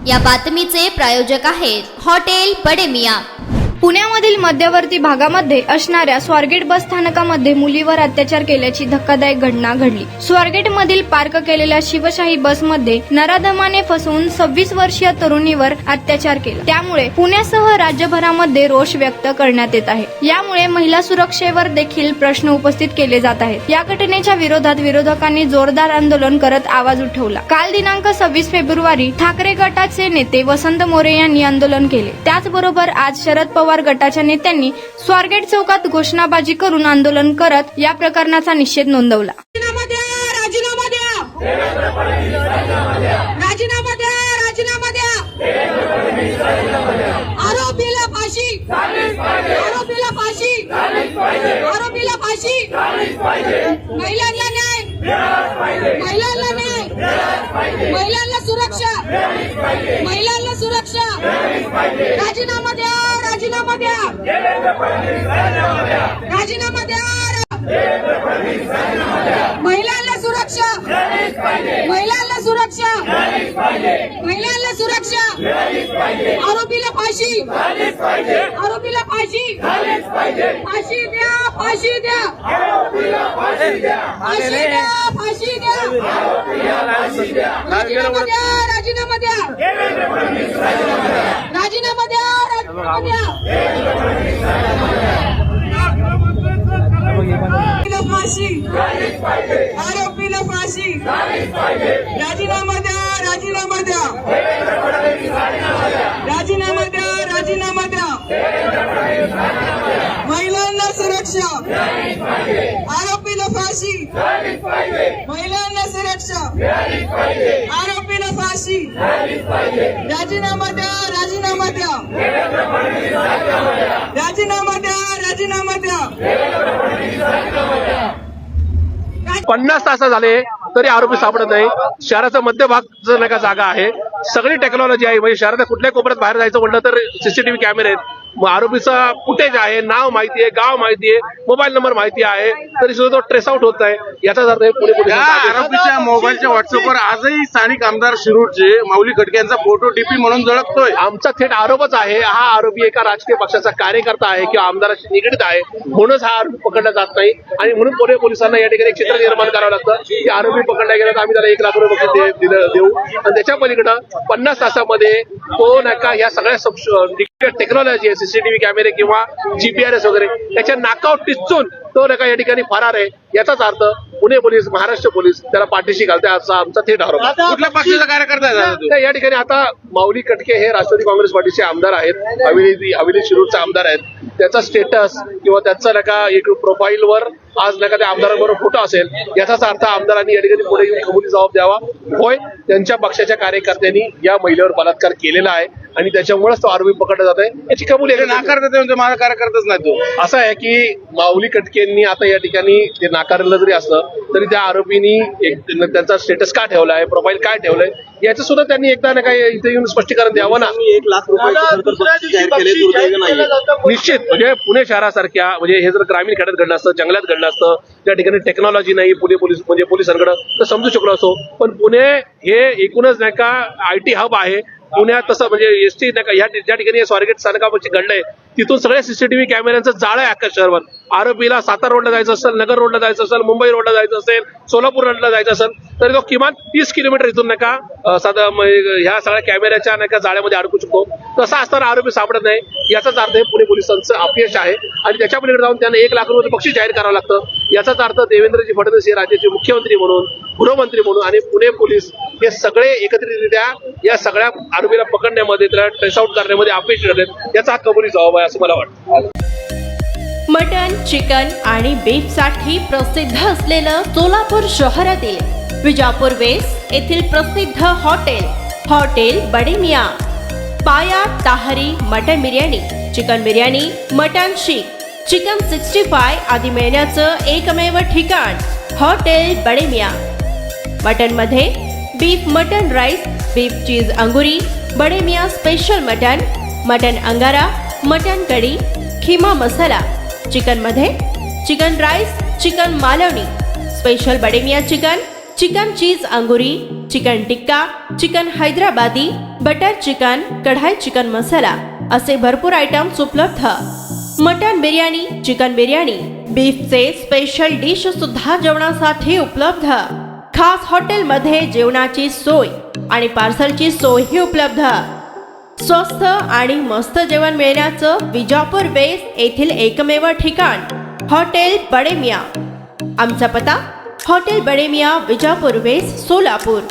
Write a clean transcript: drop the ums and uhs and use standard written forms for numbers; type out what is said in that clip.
या बातमीचे प्रायोजक आहेत हॉटेल बडे मियां। पुण्यामधील मध्यवर्ती भागामध्ये असणाऱ्या स्वारगेट बस स्थानकामध्ये मुलीवर अत्याचार केल्याची धक्कादायक घटना घडली। स्वारगेट मधील पार्क केलेल्या शिवशाही बसमध्ये नराधमाने फसवून 26 वर्षीय तरुणीवर अत्याचार केला। त्यामुळे पुण्यासह राज्यभरामध्ये रोष व्यक्त करण्यात येत आहे। यामुळे महिला सुरक्षेवर देखील प्रश्न उपस्थित केले जात आहेत। या घटनेच्या विरोधात विरोधकांनी जोरदार आंदोलन करत आवाज उठवला। काल दिनांक 26 फेब्रुवारी ठाकरे गटाचे नेते वसंत मोरे यांनी आंदोलन केले। त्याचबरोबर आज शरद पवार गटाच्या नेत्यांनी स्वारगेट चौकात घोषणाबाजी करून आंदोलन करत या प्रकरणाचा निषेध नोंदवला। राजीनामा द्या। आरोपीला फाशी, आरोपीला फाशी, महिलांना न्याय, महिलांना सुरक्षा, राजीनामा द्या, राजीनामा द्या। महिलांना सुरक्षा, आरोपीला फाशी, फाशी द्या, राजीनामा द्या। आरोपीला फाशी, राजीनामा द्या, महिलांना सुरक्षा, आरोपीला फाशी, महिलांना सुरक्षा, आरोपीला फाशी, राजीनामा द्या, 50 तास झाले तरी आरोपी सापडत नाही। शहराचा मध्यभाग जर नाही का जागा आहे, सगळी टेक्नॉलॉजी आहे, म्हणजे शहराच्या कुठल्याही कोपऱ्यात बाहेर जायचं म्हटलं तर सीसीटीव्ही कॅमेरे आहेत, आरोपीचा फुटेज आहे, नाव माहिती आहे, गाव माहिती आहे, मोबाईल नंबर माहिती आहे, तरी सुद्धा तो ट्रेस आउट होत आहे। याचाच अर्थ पुणे पोलीस आरोपीच्या मोबाईलच्या व्हॉट्सअपवर आजही स्थानिक आमदार शिरूरचे माऊली खटके यांचा फोटो डीपी म्हणून झळकतोय। आमचा थेट आरोपच आहे, हा आरोपी एका राजकीय पक्षाचा कार्यकर्ता आहे किंवा आमदाराशी निगडीत आहे, म्हणूनच हा आरोपी पकडला जात नाही। आणि म्हणून पुणे पोलिसांना या ठिकाणी एक चित्र निर्माण करावं लागतं की आरोपी पकडला गेला तर आम्ही त्याला 1 लाख रुपये देऊ, आणि त्याच्या पलीकडे 50 तासामध्ये तो नाही का या सगळ्या टेक्नॉलॉजी आहे, सीसीटीव्ही कॅमेरे किंवा जीपीआरएस वगैरे, त्याच्या नाकावर टिचून तो नाही का या ठिकाणी फरार आहे। याचाच अर्थ पुणे पोलीस, महाराष्ट्र पोलीस त्याला पाठीशी घालते, असा आमचा थेट आरोप। कुठल्या पक्षाचा कार्यकर्ता आहे? या ठिकाणी आता माऊली कटके हे राष्ट्रवादी काँग्रेस पार्टीचे आमदार आहेत, हवेली शिरूरचे आमदार आहेत। त्याचा स्टेटस किंवा त्याचा नाही का एक प्रोफाईलवर आज नाही का त्या आमदारांबरोबर फोटो असेल, याचाच अर्थ आमदारांनी या ठिकाणी पुढे येऊन कबुली जबाब द्यावा। होय, त्यांच्या पक्षाच्या कार्यकर्त्यांनी या महिलेवर बलात्कार केलेला आहे आणि त्याच्यामुळेच तो आरोपी पकडला जात आहे, याची कबुली नाकारतात, म्हणजे माझा कार्यकर्ताच नाही तो। असं आहे की माऊली कटकेंनी आता या ठिकाणी ते नाकारलं जरी असलं तरी त्या आरोपींनी त्यांचा स्टेटस का ठेवला आहे, प्रोफाईल काय ठेवलंय, याचं सुद्धा त्यांनी एकदा ना काय इथे येऊन स्पष्टीकरण द्यावं ना। 1 लाख रुपये निश्चित, म्हणजे पुणे शहरासारख्या, म्हणजे हे जर ग्रामीण खेड्यात घडलं असतं, जंगलात घडलं असतं, त्या ठिकाणी टेक्नॉलॉजी नाही पुणे पोलीस म्हणजे पोलिसांकडे, तर समजू शकलो असतो। पण पुणे हे एकूणच नाही का IT हब आहे। पुण्यात तसं म्हणजे एसटी नाही का ज्या ठिकाणी स्वारगेट स्थानकापाशी घडलंय तिथून सगळ्या सीसीटीव्ही कॅमेऱ्यांचं जाळं आहे अख्ख्या शहरावर। आरोपीला सातारा रोडला जायचं असेल, नगर रोडला जायचं असेल, मुंबई रोडला जायचं असेल, सोलापूर रोडला जायचं असेल, तरी तो किमान 30 किलोमीटर इथून नाही का ह्या सगळ्या कॅमेऱ्याच्या नाही का जाळ्यामध्ये अडकू शकतो। तसा असताना आरोपी सापडत नाही, याचाच अर्थ हे पुणे पोलिसांचं अपयश आहे आणि त्याच्या पलीकडे जाऊन त्यांना 1 लाख रुपये बक्षीस जाहीर करावं लागतं। याचाच अर्थ देवेंद्रजी फडणवीस हे राज्याचे मुख्यमंत्री म्हणून, गृहमंत्री म्हणून आणि पुणे पोलीस हे सगळे एकत्रितरित्या या सगळ्या आरोपीला पकडण्यामध्ये, त्याला ट्रेस आउट करण्यामध्ये अपयशी ठरले, याचा कबुली जबाब आहे असं मला वाटतं। मटन, चिकन आणि बीफ साठी प्रसिद्ध असलेलं सोलापूर शहरातील विजापूर वेस्ट येथील प्रसिद्ध hotel Bade Miyan. Paya tahari mutton biryani, chicken biryani, mutton seekh, chicken 65 आदी मिळण्याचं एकमेव ठिकाण हॉटेल बडे मियां। मटन मध्ये beef mutton rice, beef cheese angoori, Bade Miyan special mutton angara, mutton kadhi, keema masala. Chicken मध्ये chicken rice, chicken Malvani, special Bade Miyan chicken, chicken cheese angoori, chicken tikka, chicken Hyderabadi, butter chicken, kadai chicken masala असे भरपूर आयटम्स उपलब्ध. मटन बिर्याणी, चिकन बिर्याणी, बीफचे स्पेशल डिश सुद्धा जेवणासाठी उपलब्ध. खास हॉटेलमध्ये जेवणाची सोय आणि पार्सलची सोयही उपलब्ध. स्वस्त आणि मस्त जेवण मिळण्याचं विजापूर वेस्ट येथील एकमेव ठिकाण हॉटेल बडे मियां. आमचा पत्ता हॉटेल बडे मियां, विजापूर वेस्ट, सोलापूर.